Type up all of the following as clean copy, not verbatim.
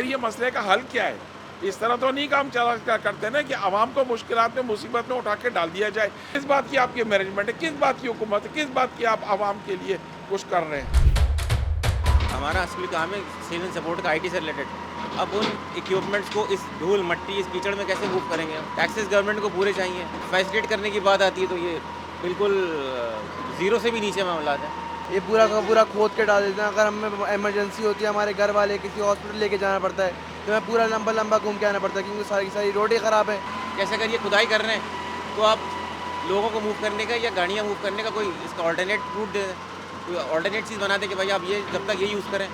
आखिर ये मसले का हल क्या है? इस तरह तो नहीं काम चला करते ना कि आवाम को मुश्किलात में, मुसीबत में उठा के डाल दिया जाए। किस बात की आपकी मैनेजमेंट है, किस बात की हुकूमत है, किस बात की आप आवाम के लिए कुछ कर रहे हैं? हमारा असली काम है सिविल सपोर्ट का आईटी से रिलेटेड। अब उन इक्विपमेंट्स को इस धूल मट्टी इस कीचड़ में कैसे मूव करेंगे हम? टैक्सेस गवर्नमेंट को पूरे चाहिए। फैसिलिटेट करने की बात आती है तो ये बिल्कुल ज़ीरो से भी नीचे मामला है। ये पूरा का पूरा खोद के डाल देते हैं। अगर हमें इमरजेंसी होती है, हमारे घर वाले किसी हॉस्पिटल लेके जाना पड़ता है, तो हमें पूरा लंबा लंबा घूम के आना पड़ता है क्योंकि सारी की सारी रोडें ख़राब हैं। कैसे अगर ये खुदाई कर रहे हैं तो आप लोगों को मूव करने का या गाड़ियाँ मूव करने का कोई इसका ऑल्टरनेट रूट दे दें, कोई ऑल्टरनेट चीज़ बना दें कि भाई आप ये जब तक ये यूज़ करें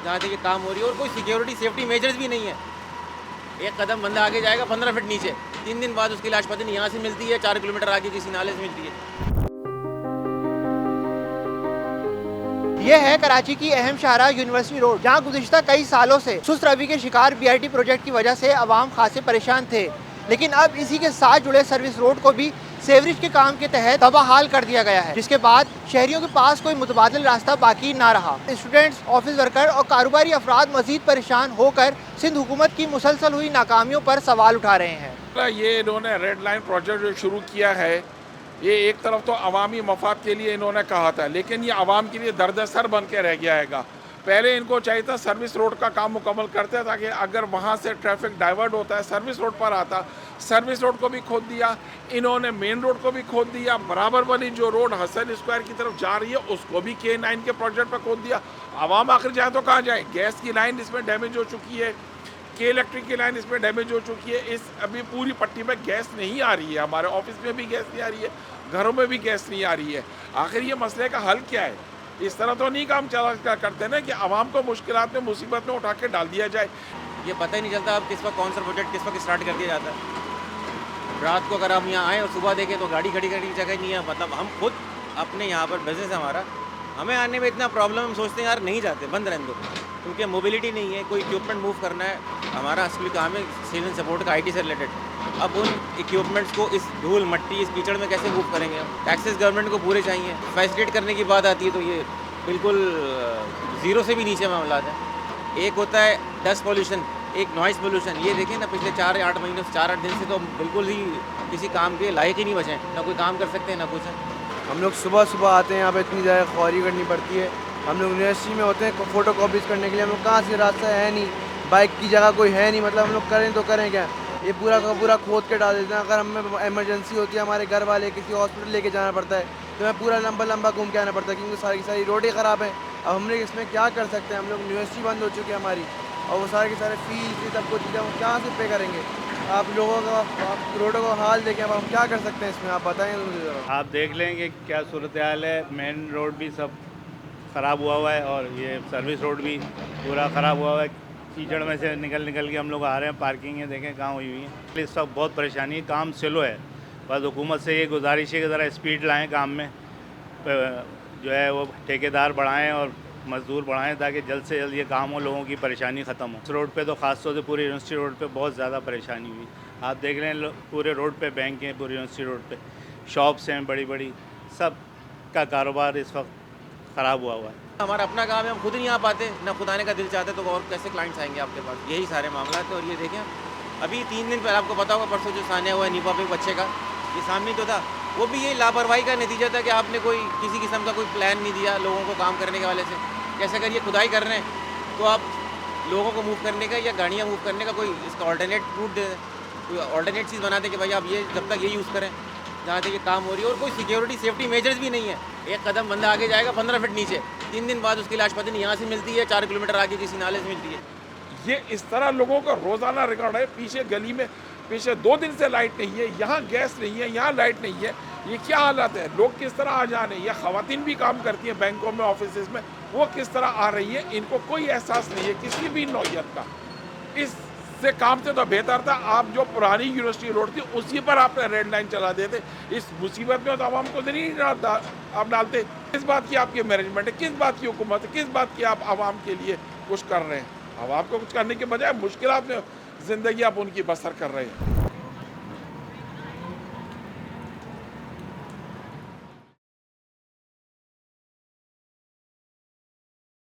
जहाँ तक ये काम हो रही है। और कोई सिक्योरिटी सेफ्टी मेजर्स भी नहीं है। एक कदम बंदा आगे जाएगा 15 फीट नीचे, 3 दिन बाद उसकी लाश पता नहीं यहाँ से मिलती है, 4 किलोमीटर आगे किसी नाले से मिलती है। ये है कराची की अहम शाहरा यूनिवर्सिटी रोड, जहाँ गुज़िश्ता कई सालों से सुस्त रवि के शिकार बीआरटी प्रोजेक्ट की वजह से अवाम खासे परेशान थे। लेकिन अब इसी के साथ जुड़े सर्विस रोड को भी सेवरेज के काम के तहत तबाहाल कर दिया गया है, जिसके बाद शहरियों के पास कोई मुतबादिल रास्ता बाकी ना रहा। स्टूडेंट्स, ऑफिस वर्कर और कारोबारी अफराद मजीद परेशान होकर सिंध हुकूमत की मुसलसल हुई नाकामियों पर सवाल उठा रहे हैं। ये इन्होंने रेड लाइन प्रोजेक्ट जो शुरू किया है, ये एक तरफ तो अवामी मफाद के लिए इन्होंने कहा था, लेकिन ये आवाम के लिए दर्द-ए-सर बन के रह गया है। पहले इनको चाहिए था सर्विस रोड का काम मुकम्मल करते ताकि अगर वहाँ से ट्रैफिक डाइवर्ट होता है सर्विस रोड पर आता। सर्विस रोड को भी खोद दिया इन्होंने, मेन रोड को भी खोद दिया, बराबर वाली जो रोड हसन स्क्वायर की तरफ जा रही है उसको भी K9 के प्रोजेक्ट पर खोद दिया। आवाम आखिर जाए तो कहाँ जाए? गैस की लाइन इसमें डैमेज हो चुकी है, के इलेक्ट्रिक की लाइन इसमें डैमेज हो चुकी है। इस अभी पूरी पट्टी में गैस नहीं आ रही है, हमारे ऑफिस में भी गैस नहीं आ रही है, घरों में भी गैस नहीं आ रही है। आखिर ये मसले का हल क्या है? इस तरह तो नहीं काम चला करते ना कि आवाम को मुश्किलात में, मुसीबत में उठा के डाल दिया जाए। ये पता ही नहीं चलता अब किस वक्त कौन सा प्रोजेक्ट किस वक्त स्टार्ट कर दिया जाता है। रात को अगर हम यहाँ आएँ और सुबह देखें तो गाड़ी खड़ी करने की जगह नहीं है। मतलब हम खुद अपने यहाँ पर बिजनेस है हमारा, हमें आने में इतना प्रॉब्लम, हम सोचते हैं यार नहीं जाते, बंद रहने दो, क्योंकि मोबिलिटी नहीं है, कोई इक्विपमेंट मूव करना है। हमारा असली काम है सिविल सपोर्ट का आईटी से रिलेटेड। अब उन इक्विपमेंट्स को इस धूल मट्टी इस कीचड़ में कैसे मूव करेंगे हम? टैक्सेस गवर्नमेंट को पूरे चाहिए। फैसिलिटेट करने की बात आती है तो ये बिल्कुल ज़ीरो से भी नीचे मामला है। एक होता है डस्ट पोल्यूशन, एक नॉइज़ पोल्यूशन। ये देखें ना, पिछले 4 या 8 महीनों से 4-8 दिन से तो बिल्कुल ही किसी काम के लायक ही नहीं बचे, ना कोई काम कर सकते हैं ना कुछ है। हम लोग सुबह सुबह आते हैं, यहाँ पे इतनी ज़्यादा ख्वारी करनी पड़ती है। हम लोग यूनिवर्सिटी में होते हैं, फ़ोटो कॉपीज़ करने के लिए हम लोग कहाँ से, रास्ता है नहीं, बाइक की जगह कोई है नहीं। मतलब हम लोग करें तो करें क्या? ये पूरा का पूरा खोद के डाल देते हैं। अगर हमें इमरजेंसी होती है, हमारे घर वाले किसी हॉस्पिटल लेके जाना पड़ता है, तो हमें पूरा लंबा लंबा घूम के आना पड़ता है क्योंकि सारी की सारी रोडें ख़राब हैं। अब हमने इसमें क्या कर सकते हैं? हम लोग यूनिवर्सिटी बंद हो चुकी है हमारी, और वो सारे के सारे फीस, ये सब कुछ चीज़ें हम कहाँ से पे करेंगे? आप लोगों का, आप रोडों का हाल देखें, अब हम क्या कर सकते हैं इसमें? आप बताएं मुझे ज़रा। आप देख लेंगे क्या सूरत हाल है। मेन रोड भी सब ख़राब हुआ है और ये सर्विस रोड भी पूरा ख़राब हुआ है। कीचड़ में से निकल के हम लोग आ रहे हैं। पार्किंग देखें कहाँ हुई हुई है। इस वक्त बहुत परेशानी है, काम स्लो है। बस हुकूमत से ये गुजारिश है कि ज़रा स्पीड लाएँ काम में, जो है वो ठेकेदार बढ़ाएँ और मज़दूर बढ़ाएं ताकि जल्द से जल्द ये काम हो, लोगों की परेशानी ख़त्म हो। इस रोड पे तो ख़ास तौर से पूरी यूनिवर्सिटी रोड पे बहुत ज़्यादा परेशानी हुई। आप देख रहे हैं पूरे रोड पे बैंक हैं, पूरी यूनिवर्सिटी रोड पे शॉप्स हैं बड़ी बड़ी, सब का कारोबार इस वक्त ख़राब हुआ है। हमारा अपना काम है, हम खुद नहीं आ पाते, ना खुद आने का दिल चाहते तो और कैसे क्लाइंट्स आएंगे आपके पास? यही सारे मामला है। और ये देखें, अभी 3 दिन पहले आपको पता होगा, परसों जो सान्या हुआ है नीपा पे बच्चे का, ये सामने जो था वो भी ये लापरवाही का नतीजा था कि आपने कोई किसी किस्म का कोई प्लान नहीं दिया लोगों को काम करने के वाले से। कैसे अगर ये खुदाई कर रहे हैं तो आप लोगों को मूव करने का या गाड़ियाँ मूव करने का कोई इसका ऑल्टरनेट रूट दे दें, कोई ऑल्टरनेट चीज़ बना दें कि भाई आप ये जब तक ये यूज़ करें जहाँ तक ये काम हो रही है। और कोई सिक्योरिटी सेफ्टी मेजर्स भी नहीं है। एक कदम बंदा आगे जाएगा 15 फीट नीचे, 3 दिन बाद उसकी लाश पता नहीं यहाँ से मिलती है, 4 किलोमीटर आगे किसी नाले से मिलती है। ये इस तरह लोगों का रोज़ाना रिकॉर्ड है। पीछे गली में पीछे 2 दिन से लाइट नहीं है, यहाँ गैस नहीं है, यहाँ लाइट नहीं है। ये क्या हालत है? लोग किस तरह आ जा रहे हैं? या ख़वातीन भी काम करती हैं बैंकों में, ऑफिस में, वो किस तरह आ रही है? इनको कोई एहसास नहीं है किसी भी नौइयत का। इससे काम से तो बेहतर था आप जो पुरानी यूनिवर्सिटी रोड थी उसी पर आप रेड लाइन चला देते। इस मुसीबत में तो आवाम को नहीं आप डालते। किस बात की आपकी मैनेजमेंट है, किस बात की हुकूमत है, किस बात की आप आवाम के लिए कुछ कर रहे हैं? आवाम को कुछ करने के बजाय मुश्किलात में ज़िंदगी आप उनकी बसर कर रहे हैं।